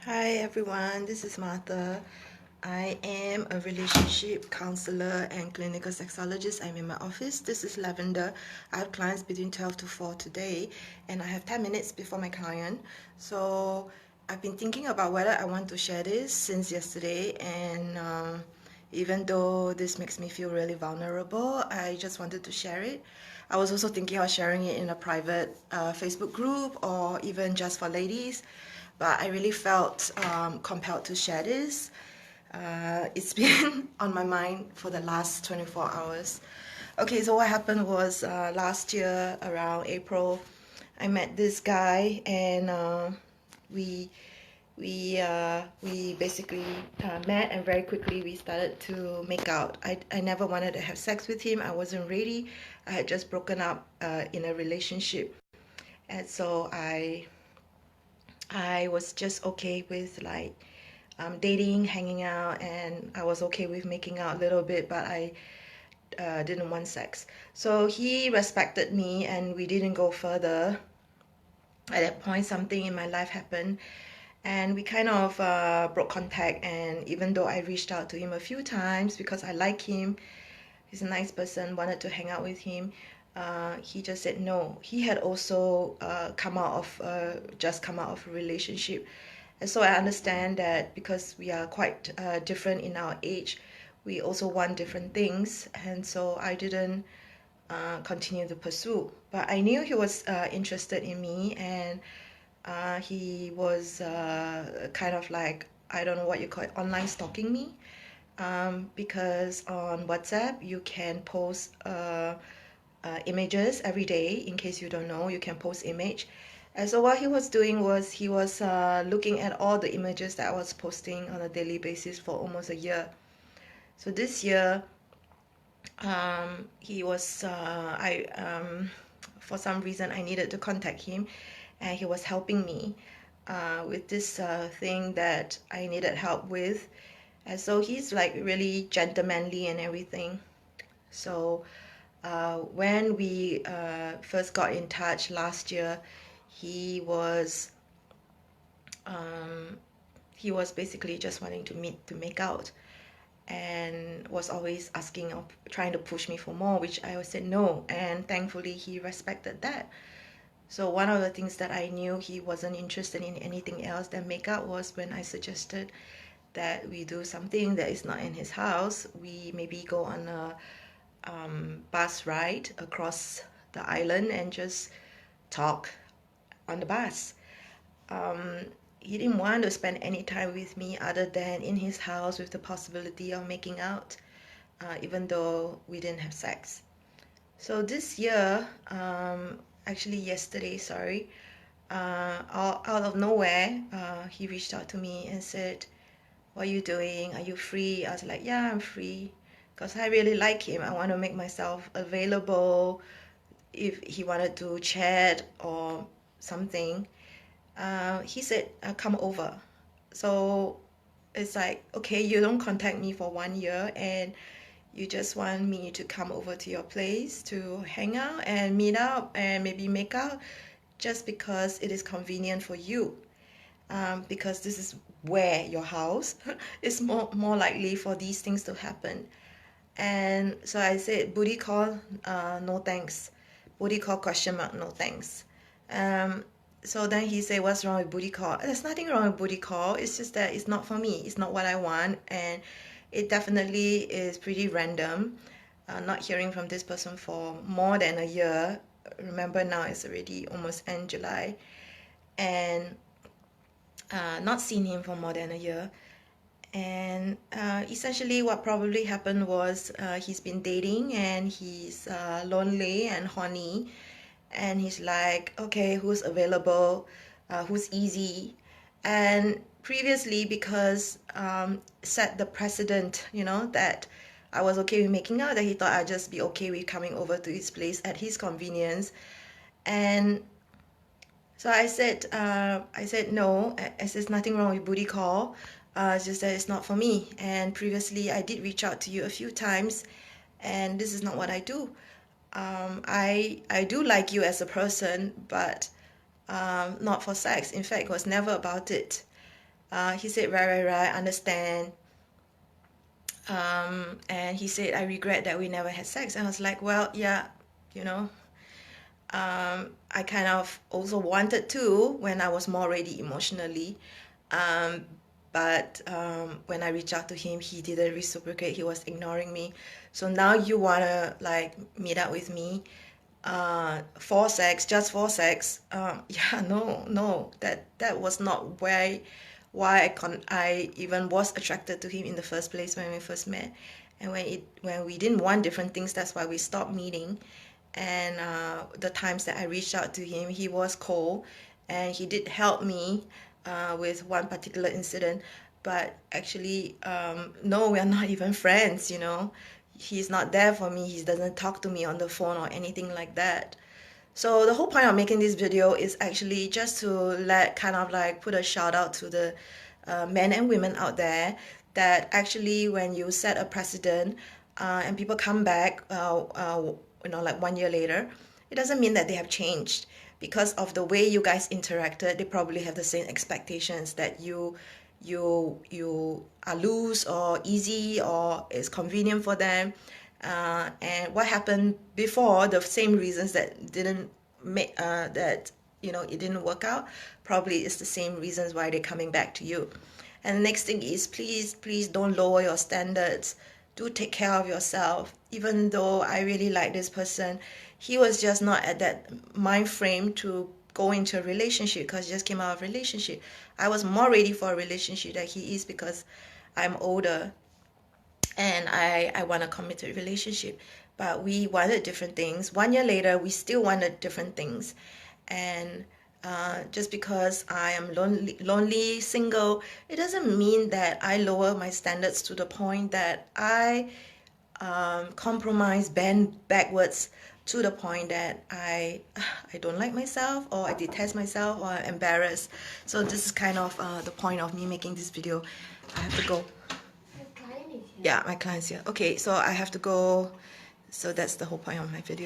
Hi everyone, this is Martha. I am a relationship counselor and clinical sexologist. I'm in my office. This is Lavender. I have clients between 12 to 4 today, and I have 10 minutes before my client. So I've been thinking about whether I want to share this since yesterday, and even though this makes me feel really vulnerable, I just wanted to share it. I was also thinking of sharing it in a private Facebook group or even just for ladies, but I really felt compelled to share this. It's been on my mind for the last 24 hours. Okay, so what happened was last year around April, I met this guy and we we basically met, and very quickly we started to make out. I never wanted to have sex with him. I wasn't ready. I had just broken up in a relationship, and so I was just okay with like dating, hanging out, and I was okay with making out a little bit, but I didn't want sex. So he respected me, and we didn't go further. At that point, something in my life happened, and we kind of broke contact. And even though I reached out to him a few times because I like him, he's a nice person, wanted to hang out with him, he just said no. He had also just come out of a relationship, and so I understand that because we are quite different in our age, we also want different things, and so I didn't continue to pursue. But I knew he was interested in me, and he was kind of like, I don't know what you call it, online stalking me, because on WhatsApp you can post images every day. In case you don't know, you can post image. And so what he was doing was he was looking at all the images that I was posting on a daily basis for almost a year. So this year, he was for some reason I needed to contact him, and he was helping me with this thing that I needed help with. And so he's like really gentlemanly and everything. So when we first got in touch last year, he was um, he was basically just wanting to meet to make out, and was always asking or trying to push me for more, which I always said no, and thankfully he respected that. So one of the things that I knew he wasn't interested in anything else than makeup was when I suggested that we do something that is not in his house. We maybe go on a bus ride across the island and just talk on the bus. Um, he didn't want to spend any time with me other than in his house with the possibility of making out, even though we didn't have sex. So this year, actually yesterday, sorry, out of nowhere, he reached out to me and said, "What are you doing? Are you free?" I was like, "Yeah, I'm free." Because I really like him. I want to make myself available if he wanted to chat or something. He said, "Come over." So it's like, okay, you don't contact me for 1 year, and you just want me to come over to your place to hang out and meet up and maybe make out just because it is convenient for you. Because this is where your house is more likely for these things to happen. And so I said, booty call, no thanks. Booty call, question mark, no thanks. Um, so then he said, what's wrong with booty call? There's nothing wrong with booty call. It's just that it's not for me. It's not what I want. And it definitely is pretty random. Not hearing from this person for more than a year. Remember, now it's already almost end July. And not seen him for more than a year. And essentially, what probably happened was he's been dating, and he's lonely and horny. And he's like, okay, who's available? Who's easy? And previously, because set the precedent, that I was okay with making out, that he thought I'd just be okay with coming over to his place at his convenience. And so I said no. I said there's nothing wrong with booty call. It's just that it's not for me. And previously, I did reach out to you a few times, and this is not what I do. I do like you as a person, but not for sex. In fact, it was never about it. He said, right, understand. And he said, I regret that we never had sex. And I was like, well, yeah, you know, I kind of also wanted to when I was more ready emotionally. Um, but when I reached out to him, he didn't reciprocate. He was ignoring me. So now you wanna like meet up with me for sex, just for sex? Yeah, no, that was not why I even was attracted to him in the first place when we first met. And when we didn't want different things, that's why we stopped meeting. And the times that I reached out to him, he was cold, and he did help me with one particular incident. But actually, no, we are not even friends, you know. He's not there for me. He doesn't talk to me on the phone or anything like that. So the whole point of making this video is actually just to let kind of like put a shout out to the men and women out there, that actually when you set a precedent and people come back, like 1 year later, it doesn't mean that they have changed. Because of the way you guys interacted, they probably have the same expectations that you are loose or easy or it's convenient for them. And what happened before, the same reasons that didn't make that it didn't work out, probably is the same reasons why they're coming back to you. And the next thing is, please don't lower your standards. Do take care of yourself. Even though I really like this person, he was just not at that mind frame to go into a relationship, because he just came out of a relationship. I was more ready for a relationship than he is, because I'm older and I want a committed relationship. But we wanted different things. 1 year later, we still wanted different things. And just because I am lonely, single, it doesn't mean that I lower my standards to the point that I compromise, bend backwards to the point that I don't like myself, or I detest myself, or I'm embarrassed. So this is kind of the point of me making this video. I have to go. Yeah, my client's here. Okay, so I have to go. So that's the whole point of my video.